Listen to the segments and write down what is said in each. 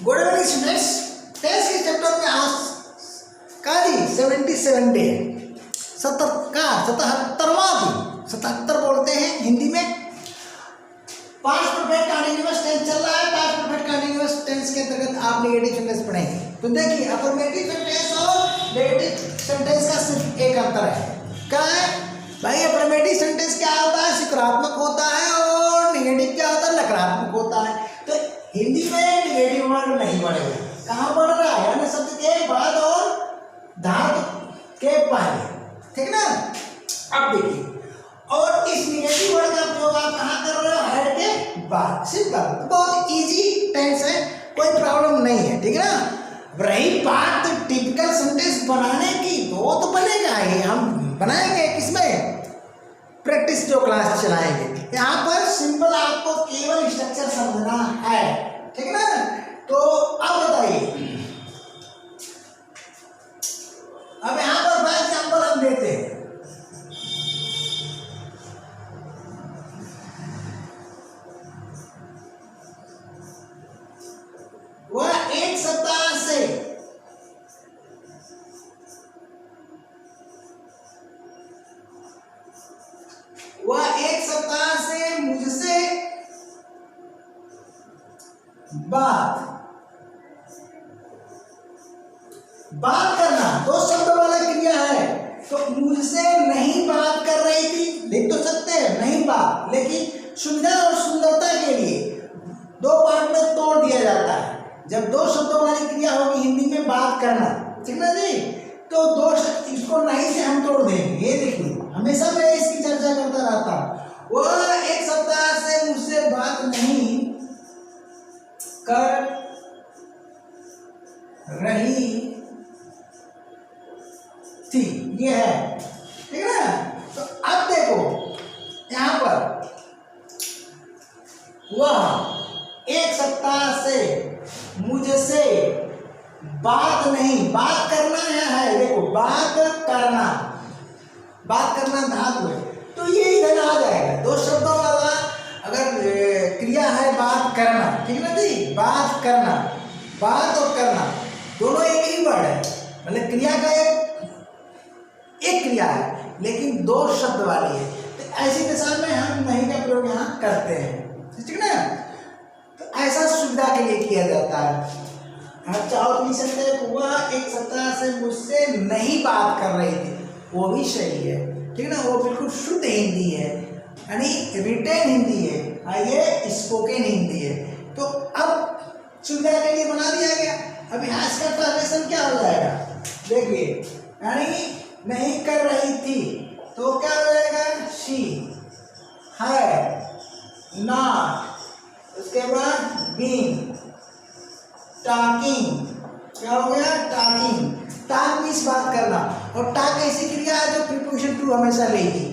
Good evening students. Test के chapter में आज का जी 77 डे 77वां दिन 77 बोलते हैं हिंदी में। पास्ट परफेक्ट कंटीन्यूअस टेंस चल रहा है। पास्ट परफेक्ट कंटीन्यूअस टेंस के अंतर्गत आप नेगेटिव सेंटेंस पढ़ेंगे। तो देखिए अफर्मेटिव सेंटेंस और नेगेटिव सेंटेंस का सिर्फ एक अंतर है। क्या है भाई? अफर्मेटिव सेंटेंस क्या होता है? सकारात्मक होता है और नेगेटिव क्या होता है? नकारात्मक होता है। तो हिंदी में नेगेटिव वर्ड नहीं बढ़ेगा। कहाँ बढ़ रहा है? यानी शब्द के बाद और धातु के पहले, ठीक ना। अब देखिए, और इस नेगेटिव वर्ड का प्रयोग आप कहाँ कर रहे हो? हेड के बाद। सिंपल, बहुत इजी टेंस है, कोई प्रॉब्लम नहीं है, ठीक है ना। रही बात टिपिकल सेंटेंस बनाने की, तो वो तो बनेगा ही। हम बनाएंगे किसमें? प्रैक्टिस जो क्लास चलाएंगे। यहाँ पर सिंपल आपको केवल स्ट्रक्चर समझना है, ठीक है ना। तो अब बताइए, अब यहाँ पर फॉर एग्जाम्पल हम देते हैं वह एक सप्ताह से मुझसे बात करना दो शब्द वाला क्रिया है। तो मुझसे नहीं बात कर रही थी, लिख तो सकते हैं नहीं बात, लेकिन सुविधा और सुंदरता के लिए दो पार्ट में तोड़ दिया जाता है। जब दो शब्दों वाली क्रिया होगी हिंदी में बात करना, ठीक ना जी, तो दो इसको नहीं से हम तोड़ देंगे। ये देखिए, हमेशा मैं इसकी चर्चा करता रहता हूँ। वह एक सप्ताह से मुझसे बात नहीं कर रही थी, ये है, ठीक है ना। तो अब देखो यहां पर वह एक सप्ताह से मुझसे बात नहीं, बात करना है। देखो बात करना धातु है, तो ये इधर आ जाएगा। दो शब्दों वाला अगर क्रिया है बात करना, ठीक है ना जी। बात करना, बात और करना दोनों एक ही वर्ड है, मतलब क्रिया का एक क्रिया है, लेकिन दो शब्द वाली है। तो ऐसी दशा में हम नहीं का प्रयोग यहाँ करते हैं, ठीक है ना। तो ऐसा सुविधा के लिए किया जाता है। अच्छा, और लिख सकते हैं वह एक सप्ताह से मुझसे नहीं बात कर रही थी, वो भी सही है, ठीक है ना। वो बिल्कुल शुद्ध हिंदी है, यानी रिटेन हिंदी है, ये स्पोकन हिंदी है। तो अब सुविधा के लिए बना दिया गया। अब यहाँ इसका ट्रांसलेशन क्या हो जाएगा? देखिए, यानी नहीं कर रही थी तो क्या हो जाएगा? शी है नॉट, उसके बाद बीइंग, टॉकिंग, क्या हो गया? टॉकिंग। टॉक मींस बात करना, और टॉक ऐसी क्रिया है जो प्रीपोजिशन टू हमेशा लेगी।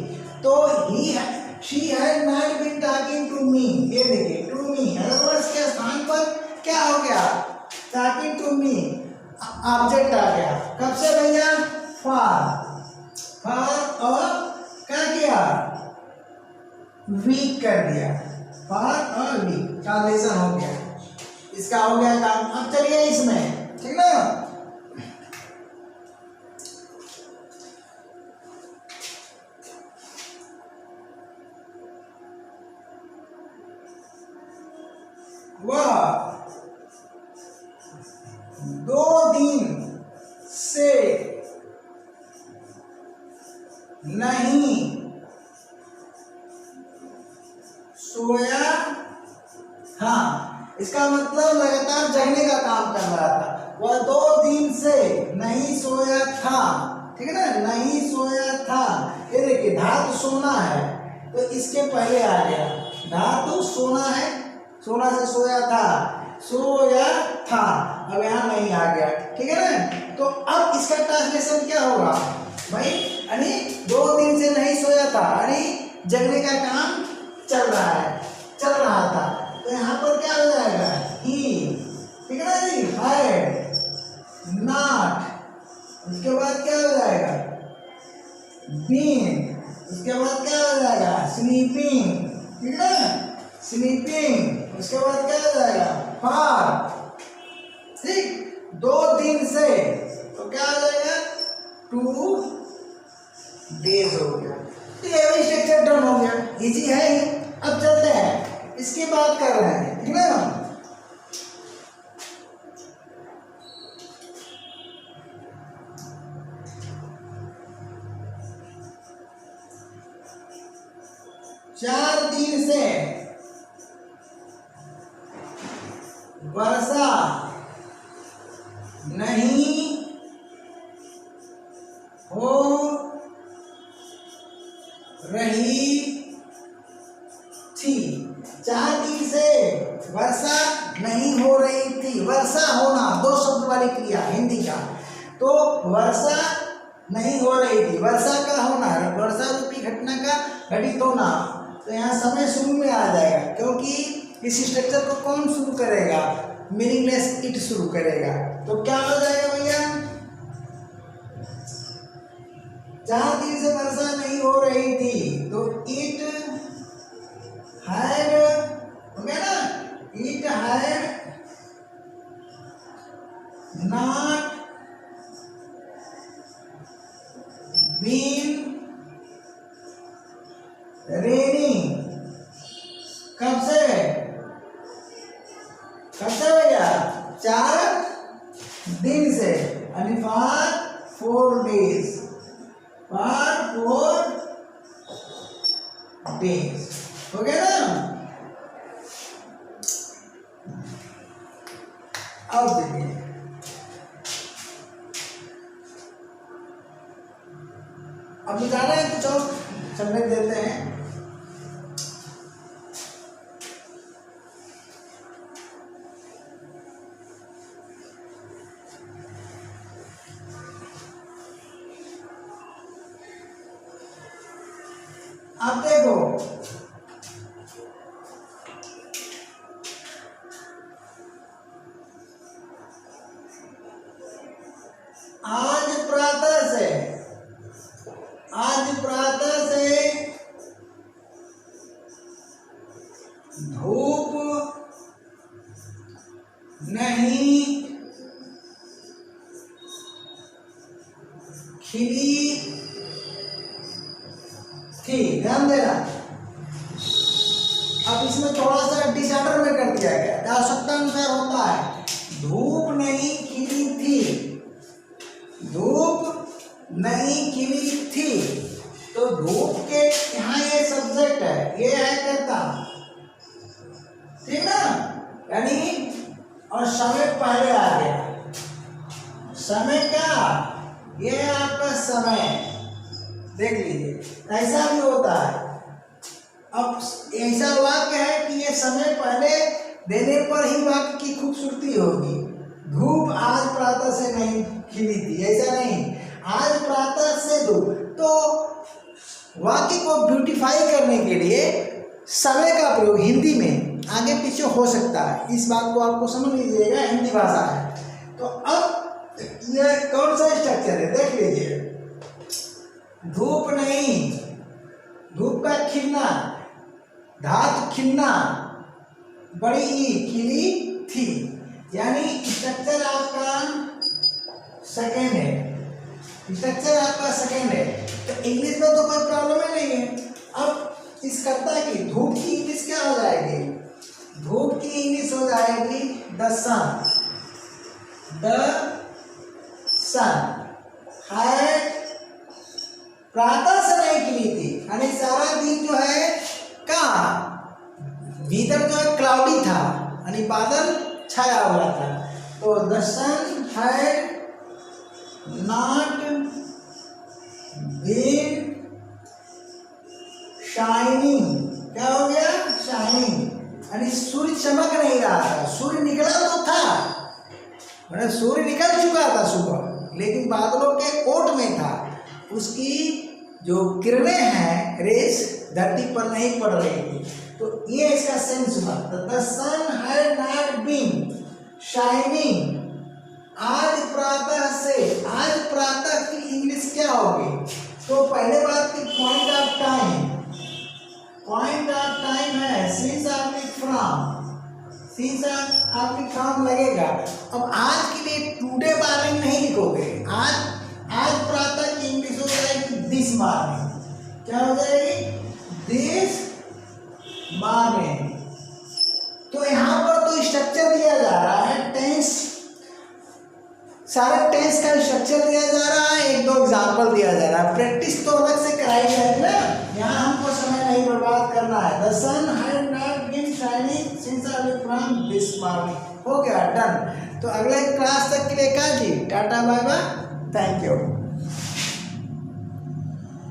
तो ही है, she had not been talking to me, ये देखिए टू मी, अदरवाइज के स्थान पर क्या हो गया? टॉकिंग टू मी ऑब्जेक्ट आ गया। कब से भैया? फॉर और क्या किया? वीक कर दिया, फॉर और वीक ट्रांसलेशन हो गया, इसका हो गया काम। अब चलिए इसमें, ठीक ना। वह 2 दिन से नहीं सोया था, इसका मतलब लगातार जगने का काम कर रहा था। वह 2 दिन से नहीं सोया था, ठीक है ना, नहीं सोया था। ये देखिए धातु सोना है, तो इसके पहले आ गया धातु सोना है, सोना से सोया था, सोया था। अब यहाँ नहीं आ गया, ठीक है ना। तो अब इसका ट्रांसलेशन क्या होगा भाई? यानी 2 दिन से नहीं सोया था, यानी जगने का काम चल रहा था। तो यहाँ पर क्या हो जाएगा? ही, ठीक है ना जी, हैड नॉट, उसके बाद क्या हो जाएगा? बीन, उसके बाद क्या हो जाएगा? स्लीपिंग, ठीक है ना, स्लीपिंग। उसके बाद क्या हो जाएगा? फॉर, ठीक, 2 दिन से, तो क्या आ जाएगा 2 days हो गया। तो ये भी स्ट्रक्चर डन हो गया, इजी है ही। अब चलते हैं, इसकी बात कर रहे हैं, ठीक है ना। चार दिन से वर्षा नहीं हो रही थी। 4 दिन से वर्षा नहीं हो रही थी। वर्षा होना 2 शब्द वाली क्रिया हिंदी का, तो वर्षा नहीं हो रही थी। वर्षा का होना, वर्षा रूपी घटना का घटित होना, तो यहाँ समय शुरू में आ जाएगा, क्योंकि इस स्ट्रक्चर को कौन शुरू करेगा, मीनिंगलेस इट शुरू करेगा। तो क्या हो जाएगा भैया, 4 दिन से वर्षा नहीं हो रही थी, तो इट हैड, हो गया ना, it had not been raining. कब से भैया, 4 दिन से, यानी फॉर 4 days, फॉर 4 days, हो गया ना। अब देखिए, अब निकालना है कुछ और समझ देते हैं। अब देखो, आज प्रातः से धूप नहीं खिली थी। ध्यान देना, अब इसमें थोड़ा सा डिसऑर्डर में कर दिया गया, आवश्यकता अनुसार होता है। धूप नहीं खिली थी, धूप नहीं खिली थी, तो धूप के यहाँ ये सब्जेक्ट है, ये है कर्ता, ठीक ना, यानी और समय पहले आ गया। समय क्या, ये है आपका समय, देख लीजिए ऐसा भी होता है। अब ऐसा वाक्य है कि ये समय पहले देने पर ही वाक्य की खूबसूरती होगी। धूप आज प्रातः से नहीं खिली थी, ऐसा नहीं, आज प्रातः से धूप। तो वाक्य को ब्यूटीफाई करने के लिए समय का प्रयोग हिंदी में आगे पीछे हो सकता है, इस बात को आपको समझ लीजिएगा, हिंदी भाषा है। तो अब ये कौन सा स्ट्रक्चर है, देख लीजिए। धूप नहीं, धूप का खिलना, धातु खिलना, बड़ी ई खिली थी, यानी स्ट्रक्चर आपका सेकेंड है, स्ट्रक्चर आपका सेकेंड है। तो इंग्लिश में तो कोई प्रॉब्लम ही नहीं है। अब इस कर्ता की धूप की इंग्लिश क्या हो जाएगी, धूप की इंग्लिश हो जाएगी the sun. The sun had, प्रातः से नहीं खिली थी, यानी सारा दिन जो है कहाँ, भीतर जो है क्लाउडी था, यानी बादल छाया हुआ था। तो the sun had not been shining, क्या हो गया, शाइनिंग, यानी सूर्य चमक नहीं रहा था। सूर्य निकला तो था, मतलब सूर्य निकल चुका था सुबह, लेकिन बादलों के कोट में था, उसकी जो किरणें हैं, रेस धरती पर नहीं पड़ रही थी। तो ये इसका सेंस हुआ। The sun had not been shining, आज प्रातः से, आज प्रातः की इंग्लिश क्या होगी, तो पहले बात की point of time, point of time है सिंस ऑब्लिक फ्रॉम, since आपकी काम लगेगा। अब आज के लिए टुडे मॉर्निंग नहीं लिखोगे, आज प्रातः की इंग्लिश हो जाएगी दिस मॉर्निंग। क्या हो जाएगी? This morning. तो यहाँ पर तो स्ट्रक्चर दिया जा रहा है, टेंस, सारे टेंस का स्ट्रक्चर दिया जा रहा है, एक दो एग्जाम्पल दिया जा रहा है। प्रैक्टिस तो अलग से कराई जाएगी ना, यहाँ हमको समय नहीं बर्बाद करना है। The sun had not been shining since early from this morning. हो गया, डन। तो अगले क्लास तक के लिए जी tata bye bye, thank you.